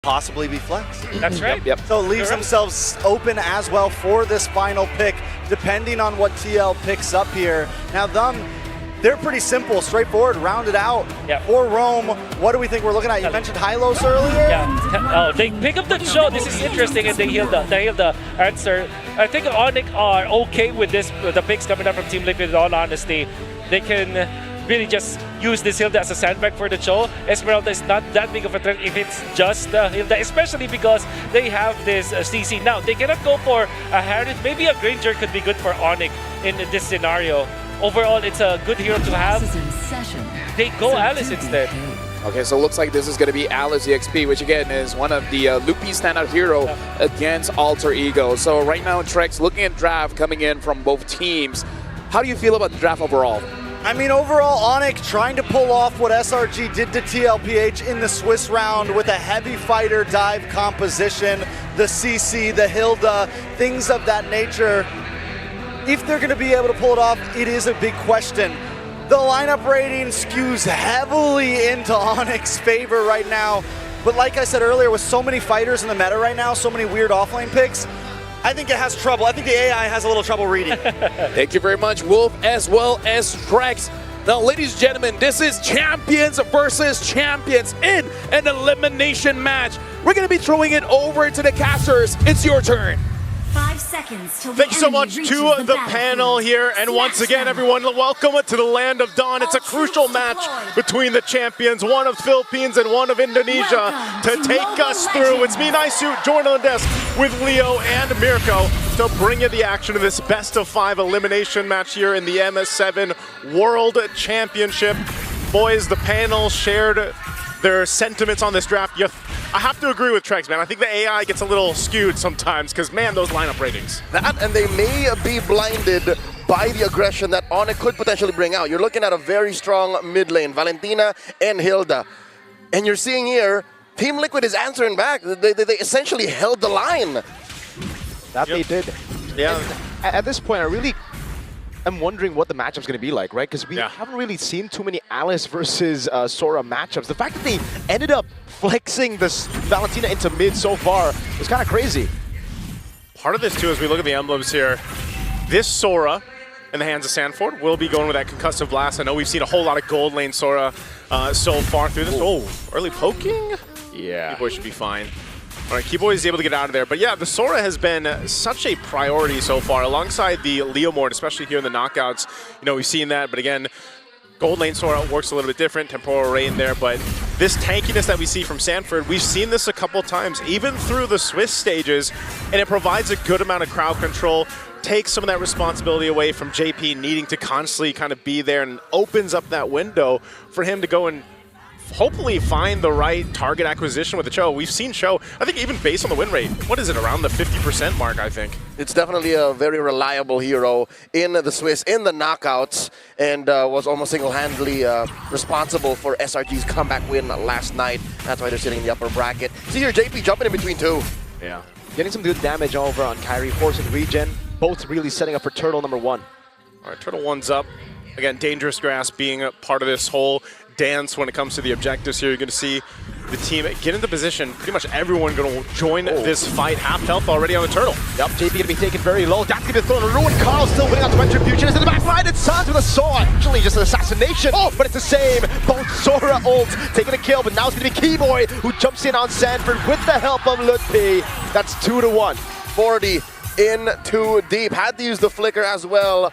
possibly be flexed. That's right. Yep. So it leaves themselves open as well for this final pick, depending on what TL picks up here. Now, they're pretty simple, straightforward, rounded out. Yep. For Rome, what do we think we're looking at? You mentioned Hylos earlier? Yeah. Oh, they pick up the show. This is interesting, and they heal the answer. I think Onic are okay with this. The picks coming up from Team Liquid. In all honesty, they can really just use this Hilda as a sandbag for the show. Esmeralda is not that big of a threat if it's just Hilda, especially because they have this CC. Now, they cannot go for a Harriet. Maybe a Granger could be good for Onic in this scenario. Overall, it's a good hero to have. They go Alice instead. Okay, so it looks like this is going to be Alice EXP, which again is one of the loopy standout hero against Alter Ego. So right now, Trex looking at draft coming in from both teams. How do you feel about the draft overall? I mean, overall, Onic trying to pull off what SRG did to TLPH in the Swiss round with a heavy fighter dive composition, the CC, the Hilda, things of that nature. If they're going to be able to pull it off, it is a big question. The lineup rating skews heavily into Onic's favor right now. But like I said earlier, with so many fighters in the meta right now, so many weird offlane picks, I think it has trouble. I think the AI has a little trouble reading. Thank you very much, Wolf, as well as Trex. Now, ladies and gentlemen, this is champions versus champions in an elimination match. We're going to be throwing it over to the casters. It's your turn. 5 seconds till Thank you so much to the panel here, and once again, everyone, welcome to the land of Dawn. It's a crucial match between the champions, one of Philippines and one of Indonesia, to take us through. It's me, Naisu, joined on the desk with Leo and Mirko to bring you the action of this best-of-5 elimination match here in the MS7 World Championship. Boys, the panel shared their sentiments on this draft. I have to agree with Trex, man. I think the AI gets a little skewed sometimes because, man, those lineup ratings. That, and they may be blinded by the aggression that Onic could potentially bring out. You're looking at a very strong mid lane, Valentina and Hilda. And you're seeing here, Team Liquid is answering back. They essentially held the line. That they did. Yeah. And at this point, I'm wondering what the matchup's going to be like, right? Because we haven't really seen too many Alice versus Sora matchups. The fact that they ended up flexing this Valentina into mid so far is kind of crazy. Part of this, too, as we look at the emblems here, this Sora in the hands of Sanford will be going with that concussive blast. I know we've seen a whole lot of gold lane Sora so far through this. Oh, early poking? Yeah. Keyboy should be fine. All right, Keyboy is able to get out of there. But yeah, the Sora has been such a priority so far, alongside the Leomord, especially here in the knockouts. You know, we've seen that, but again, gold lane Sora works a little bit different, temporal array in there, but this tankiness that we see from Sanford, we've seen this a couple times, even through the Swiss stages, and it provides a good amount of crowd control, takes some of that responsibility away from JP needing to constantly kind of be there, and opens up that window for him to go and hopefully find the right target acquisition with the Cho. We've seen Cho, I think even based on the win rate, what is it, around the 50% mark, I think. It's definitely a very reliable hero in the Swiss, in the knockouts, and was almost single-handedly responsible for SRG's comeback win last night. That's why they're sitting in the upper bracket. See here, JP jumping in between two. Yeah. Getting some good damage over on Kyrie, forcing regen, both really setting up for Turtle number 1. All right, Turtle 1's up. Again, Dangerous Grass being a part of this whole dance when it comes to the objectives here. You're going to see the team get into position. Pretty much everyone going to join this fight. Half health already on the Turtle. Yep, JP going to be taken very low. That's going to be thrown a ruin. Carl still winning out to Retribution. It's in the back line. It's Sans with a sword. Actually, just an assassination. Oh, but it's the same. Both Sora ults taking a kill, but now it's going to be Keyboy who jumps in on Sanford with the help of Lutpi. That's 2-1. 40 in too deep. Had to use the flicker as well.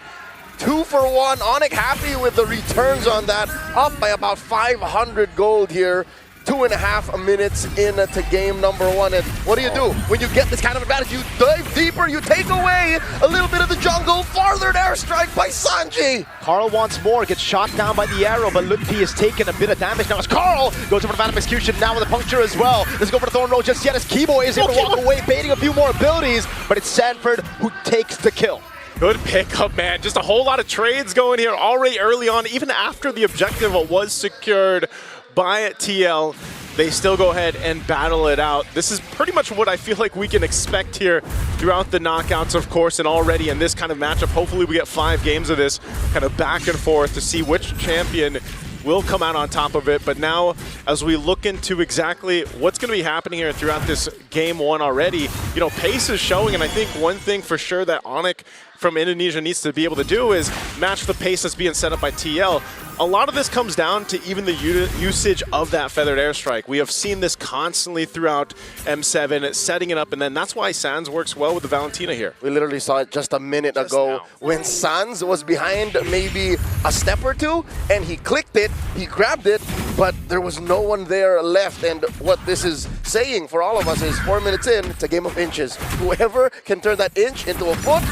2 for 1. Onic happy with the returns on that. Up by about 500 gold here. 2.5 minutes into game number 1. And what do? When you get this kind of advantage, you dive deeper, you take away a little bit of the jungle. Farthered airstrike by Sanji. Carl wants more, gets shot down by the arrow, but Lutpi is taking a bit of damage now as Carl goes over the Phantom Execution now with a puncture as well. Let's go for the Thorn Road just yet as Keyboy is able to walk away, baiting a few more abilities, but it's Sanford who takes the kill. Good pickup, man. Just a whole lot of trades going here already early on. Even after the objective was secured by TL, they still go ahead and battle it out. This is pretty much what I feel like we can expect here throughout the knockouts, of course, and already in this kind of matchup. Hopefully we get 5 games of this kind of back and forth to see which champion will come out on top of it. But now, as we look into exactly what's going to be happening here throughout this game one already, you know, pace is showing, and I think one thing for sure that Onic from Indonesia needs to be able to do is match the pace that's being set up by TL. A lot of this comes down to even the usage of that feathered airstrike. We have seen this constantly throughout M7, setting it up, and then that's why Sans works well with the Valentina here. We literally saw it just a minute ago when Sans was behind maybe a step or two, and he clicked it, he grabbed it, but there was no one there left. And what this is saying for all of us is 4 minutes in, it's a game of inches. Whoever can turn that inch into a foot,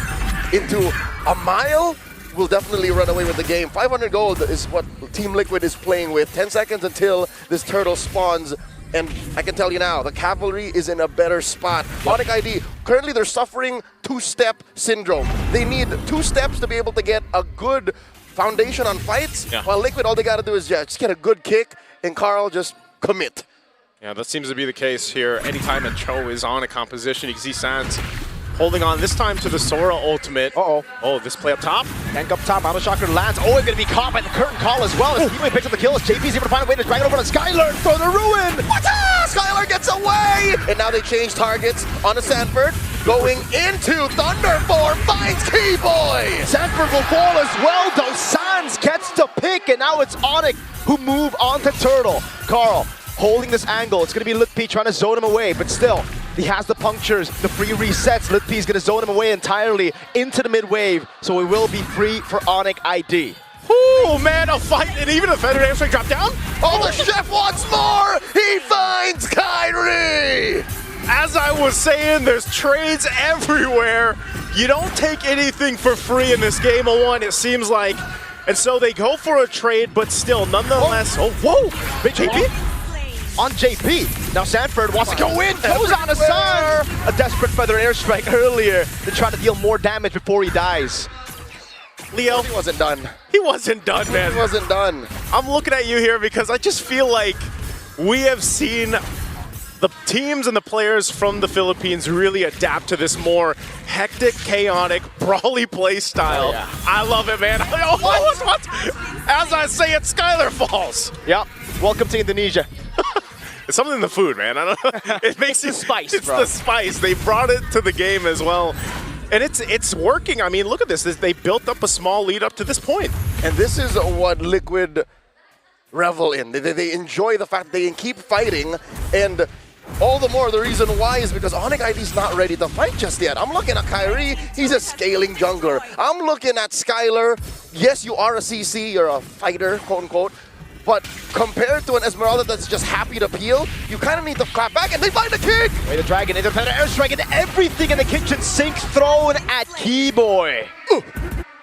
into a mile, will definitely run away with the game. 500 gold is what Team Liquid is playing with. 10 seconds until this turtle spawns. And I can tell you now, the Cavalry is in a better spot. Onic ID, currently they're suffering two-step syndrome. They need 2 steps to be able to get a good foundation on fights. While Liquid, all they got to do is just get a good kick, and Carl just commit. Yeah, that seems to be the case here. Anytime a Cho is on a composition, you can see Sans holding on this time to the Sora ultimate. Oh, this play up top. Tank up top, Auto Shocker lands. Oh, it's going to be caught by the curtain call as well. As Kiwi picks up the kill, as JP's able to find a way to drag it over to Skylar for the ruin. Skylar gets away! And now they change targets on a Sanford. Going into Thunder Form, finds Keyboy! Sanford will fall as well, though. Sans gets the pick, and now it's Onic who move on to Turtle. Carl holding this angle. It's going to be Litpi trying to zone him away, but still, he has the punctures, the free resets. Litpi is going to zone him away entirely into the mid-wave, so it will be free for Onic ID. Oh man, a fight, and even a feathered airstrike drop down. Oh, the chef wants more! He finds Kyrie! As I was saying, there's trades everywhere. You don't take anything for free in this game of one, it seems like. And so they go for a trade, but still, nonetheless. Oh, whoa! Big JP? On JP. Now Sanford wants to go in, goes on a Sans. A desperate feather airstrike earlier to try to deal more damage before he dies. Leo. He wasn't done. He wasn't done, man. He wasn't done. I'm looking at you here because I just feel like we have seen the teams and the players from the Philippines really adapt to this more hectic, chaotic, brawly play style. I love it, man. What? As I say it, Skylar falls. Yep. Welcome to Indonesia. It's something in the food, man. I don't know. It makes the spice, It's bro. the spice. They brought it to the game as well. And it's working. I mean, look at this. They built up a small lead up to this point. And this is what Liquid revel in. They enjoy the fact that they can keep fighting, and all the more the reason why is because Onic ID's not ready to fight just yet. I'm looking at Kyrie, he's a scaling jungler. I'm looking at Skylar. Yes, you are a CC, you're a fighter, quote unquote. But compared to an Esmeralda that's just happy to peel, you kind of need to clap back, and they find the kick! Way to dragon, independent airstrike, and everything in the kitchen sink thrown at Keyboy.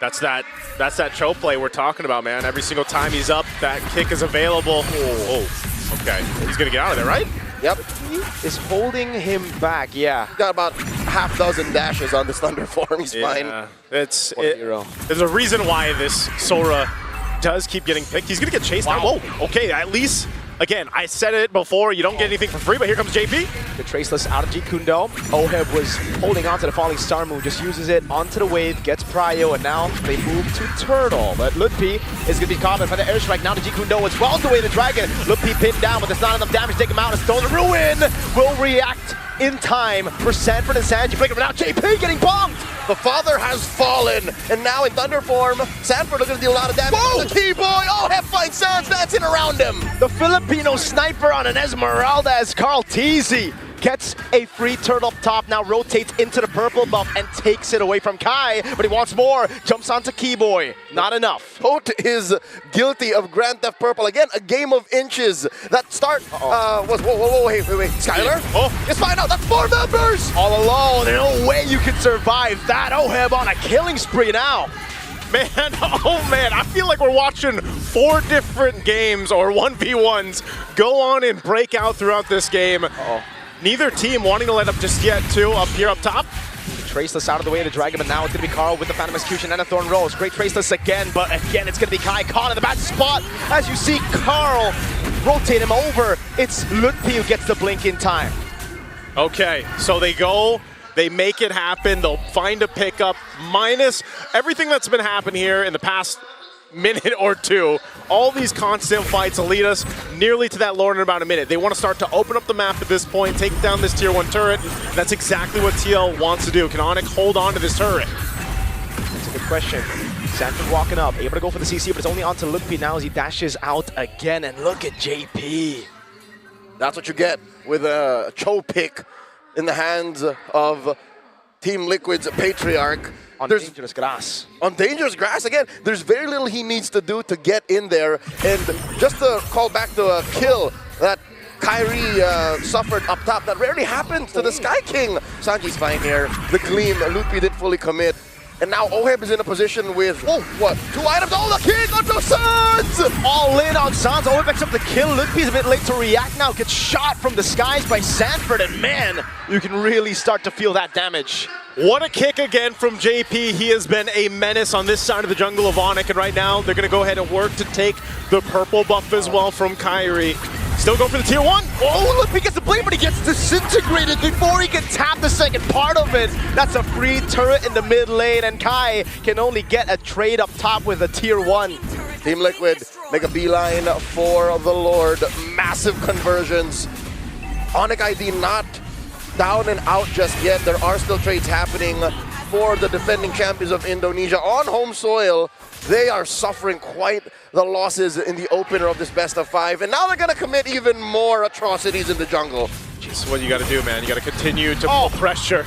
That's that Cho play we're talking about, man. Every single time he's up, that kick is available. Oh, okay. He's gonna get out of there, right? Yep. Is holding him back, yeah. Got about half dozen dashes on this Thunder form, he's fine. There's a reason why this Sora does keep getting picked. He's gonna get chased down. Whoa, okay, at least, again, I said it before, you don't get anything for free, but here comes JP. The Traceless out of G Kundo. Oheb was holding on to the falling star move, just uses it onto the wave, gets prio, and now they move to Turtle. But Litpi is gonna be caught by the airstrike. Now to G Kundo as well, the way the dragon. Litpi pinned down, but there's not enough damage to take him out. As Stone Ruin will react in time for Sanford and Sanji. But now JP getting bombed. The father has fallen, and now in Thunder form, Sanford looking to deal a lot of damage. Whoa! The Keyboy, oh, F5 Sans dancing around him. The Filipino sniper on an Esmeralda as Carl Teasy gets a free turtle up top, now rotates into the purple buff and takes it away from Kai, but he wants more, jumps onto Keyboy, not enough. Pote is guilty of Grand Theft Purple. Again, a game of inches. That start was, whoa, wait, Skylar? Oh, let's find out, that's 4 members! All alone, there's no way you can survive that. Oheb on a killing spree now. Man, oh man, I feel like we're watching 4 different games or 1v1s go on and break out throughout this game. Neither team wanting to let up just yet, too, up here up top. Traceless out of the way of the dragon, but now it's going to be Carl with the Phantom Execution and a Thorn Rose. Great Traceless again, but again, it's going to be Kai caught in the bad spot. As you see Carl rotate him over, it's Lutpi who gets the blink in time. Okay, so they go, they make it happen, they'll find a pickup, minus everything that's been happening here in the past minute or two. All these constant fights lead us nearly to that Lord in about a minute. They want to start to open up the map at this point, take down this tier 1 turret. That's exactly what TL wants to do. Can Onic hold on to this turret? That's a good question. Sanford walking up, able to go for the CC, but it's only onto Lukpi now as he dashes out again. And look at JP. That's what you get with a Cho pick in the hands of Team Liquid's Patriarch. On dangerous grass. On dangerous grass, again, there's very little he needs to do to get in there. And just to call back the kill that Kyrie suffered up top, that rarely happens to the Sky King. Sanji's fine here. The Gleam, Lukpi did fully commit. And now Oheb is in a position with, oh, what? 2 items. Oh, the King onto Sans! All in on Sans. Oheb picks up the kill. Lukpi's a bit late to react now. Gets shot from the skies by Sanford. And man, you can really start to feel that damage. What a kick again from JP. He has been a menace on this side of the jungle of Onic, and right now they're going to go ahead and work to take the purple buff as well from Kyrie. Still go for the tier 1. Oh, look, he gets the blade, but he gets disintegrated before he can tap the second part of it. That's a free turret in the mid lane, and Kai can only get a trade up top with a tier 1. Team Liquid make a beeline for the Lord. Massive conversions. Onic ID not down and out just yet. There are still trades happening for the defending champions of Indonesia on home soil. They are suffering quite the losses in the opener of this best of 5, and now they're going to commit even more atrocities in the jungle. Just what you got to do, man. You got to continue to pull pressure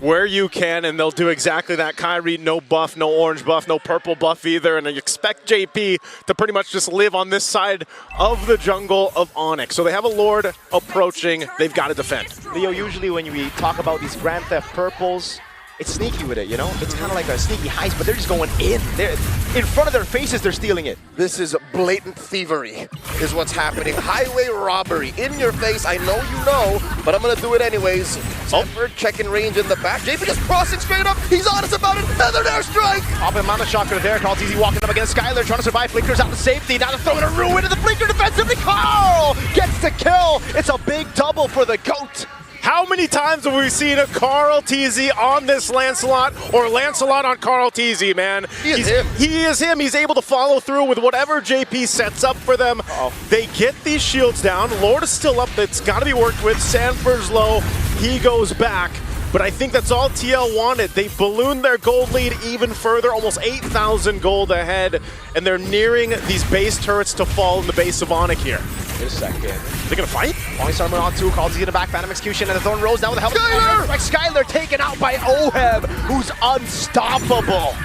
where you can, and they'll do exactly that. Kyrie, no buff, no orange buff, no purple buff either, and you expect JP to pretty much just live on this side of the jungle of Onic. So they have a Lord approaching. They've got to defend. Leo, usually when we talk about these Grand Theft purples, it's sneaky with it, you know? It's kind of like a sneaky heist, but they're just going in. They're in front of their faces, they're stealing it. This is blatant thievery, is what's happening. Highway robbery, in your face. I know you know, but I'm going to do it anyways. Sanford checking range in the back. JP just crossing straight up. He's honest about it. Feathered airstrike. Pop and Mana Shocker there. Carl's easy walking up against Skylar, trying to survive. Flickers out to safety. Now they're throwing a ruin into the Flicker defensively. Carl gets the kill. It's a big double for the GOAT. How many times have we seen a Carl TZ on this Lancelot, or Lancelot on Carl TZ, man? He is him. He is him. He's able to follow through with whatever JP sets up for them. They get these shields down. Lord is still up. It's got to be worked with. Sanford's low. He goes back. But I think that's all TL wanted. They ballooned their gold lead even further, almost 8,000 gold ahead, and they're nearing these base turrets to fall in the base of Onic here. Wait a second. They're gonna fight? Only Starman on 2, calls in the back, Phantom Execution, and the Thorn rolls down with the help of Skylar! Like Skylar taken out by Oheb, who's unstoppable.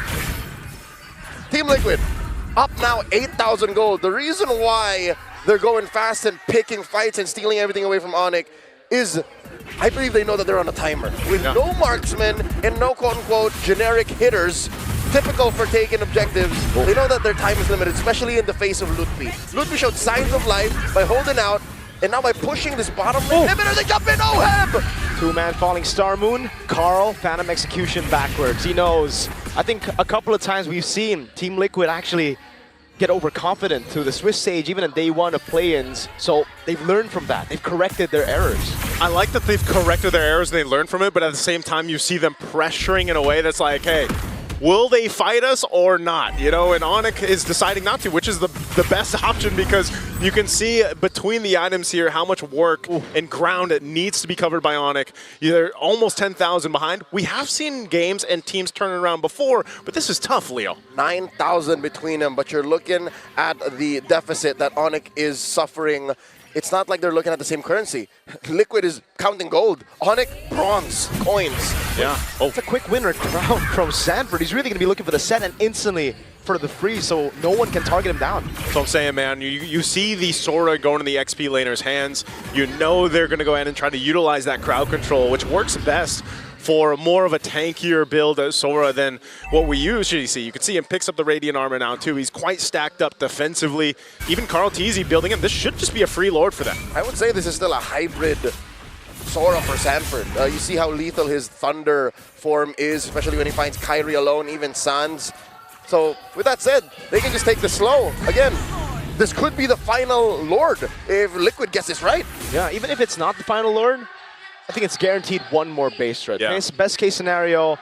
Team Liquid, up now 8,000 gold. The reason why they're going fast and picking fights and stealing everything away from Onic is I believe they know that they're on a timer. With no marksmen and no quote-unquote generic hitters, typical for taking objectives, they know that their time is limited, especially in the face of Lutfi. Lutfi showed signs of life by holding out, and now by pushing this bottom lane inhibitor, they jump in, Oheb! Two-man falling Star Moon, Carl, Phantom Execution backwards. He knows. I think a couple of times we've seen Team Liquid actually get overconfident to the Swiss stage, even in day 1 of play-ins. So they've learned from that. They've corrected their errors. I like that they've corrected their errors and they learned from it, but at the same time, you see them pressuring in a way that's like, hey, will they fight us or not? You know, and Onic is deciding not to, which is the best option because you can see between the items here how much work and ground it needs to be covered by Onic. They're almost 10,000 behind. We have seen games and teams turn around before, but this is tough, Leo. 9,000 between them, but you're looking at the deficit that Onic is suffering. It's not like they're looking at the same currency. Liquid is counting gold. Onic, bronze, coins. Yeah. It's a quick winner crown from Sanford. He's really going to be looking for the set and instantly for the freeze, so no one can target him down. So I'm saying, man, you see the Sora going in the XP laner's hands. You know they're going to go ahead and try to utilize that crowd control, which works best for more of a tankier build as Sora than what we usually see. You can see him picks up the Radiant Armor now too. He's quite stacked up defensively. Even Carl TZ building him. This should just be a free Lord for them. I would say this is still a hybrid Sora for Sanford. You see how lethal his Thunder form is, especially when he finds Kyrie alone, even Sans. So with that said, they can just take this slow. Again, this could be the final Lord if Liquid gets this right. Yeah, even if it's not the final Lord, I think it's guaranteed one more base threat. Yeah. Best case scenario,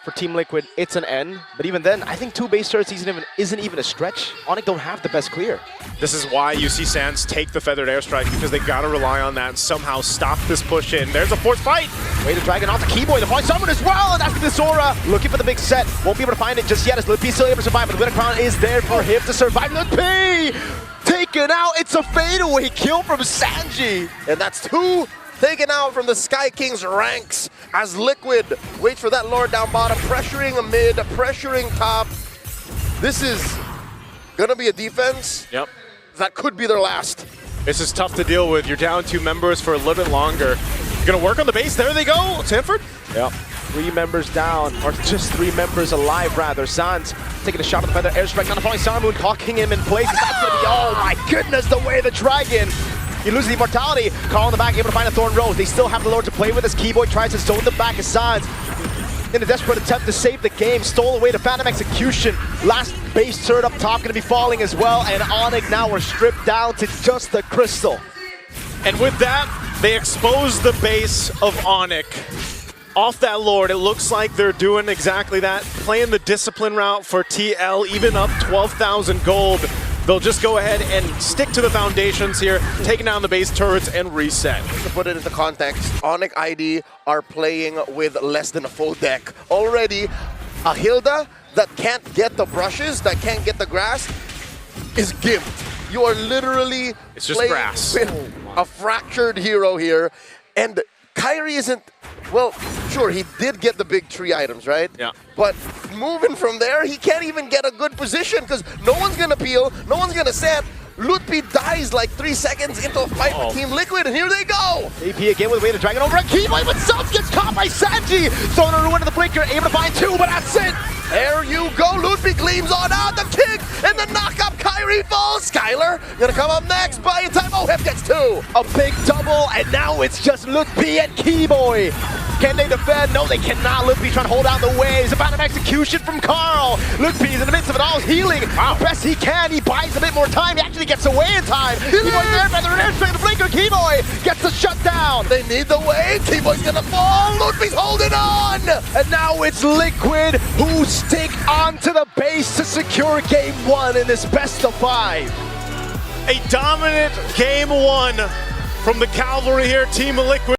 for Team Liquid, it's an N. But even then, I think 2 base turrets isn't even a stretch. Onic don't have the best clear. This is why you see Sands take the feathered airstrike, because they got to rely on that and somehow stop this push in. There's a forced fight. Way to drag it onto Keyboy, the point summon as well, and that's the Sora looking for the big set. Won't be able to find it just yet as Lil P still able to survive, but the Winter Crown is there for him to survive. Lil P taken out. It's a fadeaway kill from Sanji. And that's 2 taken out from the Sky King's ranks as Liquid waits for that Lord down bottom, pressuring a mid, pressuring top. This is gonna be a defense that could be their last. This is tough to deal with. You're down 2 members for a little bit longer. Gonna work on the base. There they go, Sanford. Yep. 3 members down, or just 3 members alive rather. Sans taking a shot at the feather airstrike, not falling Sun Moon, cocking him in place. That's gonna be, oh my goodness, the way the dragon. He loses the immortality. Carl in the back, able to find a Thorn Rose. They still have the Lord to play with as Keyboy tries to zone them back as Sans, in a desperate attempt to save the game, stole away to Phantom Execution. Last base turret up top gonna be falling as well, and Onic now are stripped down to just the crystal. And with that, they expose the base of Onic. Off that Lord, it looks like they're doing exactly that, playing the discipline route for TL, even up 12,000 gold. They'll just go ahead and stick to the foundations here, taking down the base turrets and reset. To put it into context, Onic ID are playing with less than a full deck. Already, a Hilda that can't get the brushes, that can't get the grass, is gimped. You are literally It's just playing grass. with a fractured hero here. And Kyrie isn't, well, sure, he did get the big tree items, right? Yeah. But moving from there, he can't even get a good position because no one's going to peel, no one's going to set. Lutpi dies like 3 seconds into a fight with Team Liquid, and here they go! AP again with a way to drag it over a Keyboy, but Sans gets caught by Sanji! Thrown a ruin to the blinker, able to find 2, but that's it! There you go, Lutfi gleams on out, the kick, and the knock-up, Kyrie falls! Skylar gonna come up next, buy in time, Hef gets 2! A big double, and now it's just Lutpi and Keyboy! Can they defend? No, they cannot. Lutpi trying to hold out the waves. A Phantom Execution from Carl. Lutpi's in the midst of it all, healing. Wow. Best he can. He buys a bit more time. He actually gets away in time. Keyboy's there, feather and airstrike. The blinker. Keyboy gets the shutdown. They need the wave. Keyboy's gonna fall. Lutfi's holding on. And now it's Liquid who stick onto the base to secure game 1 in this best of 5. A dominant game 1 from the Cavalry here, Team Liquid.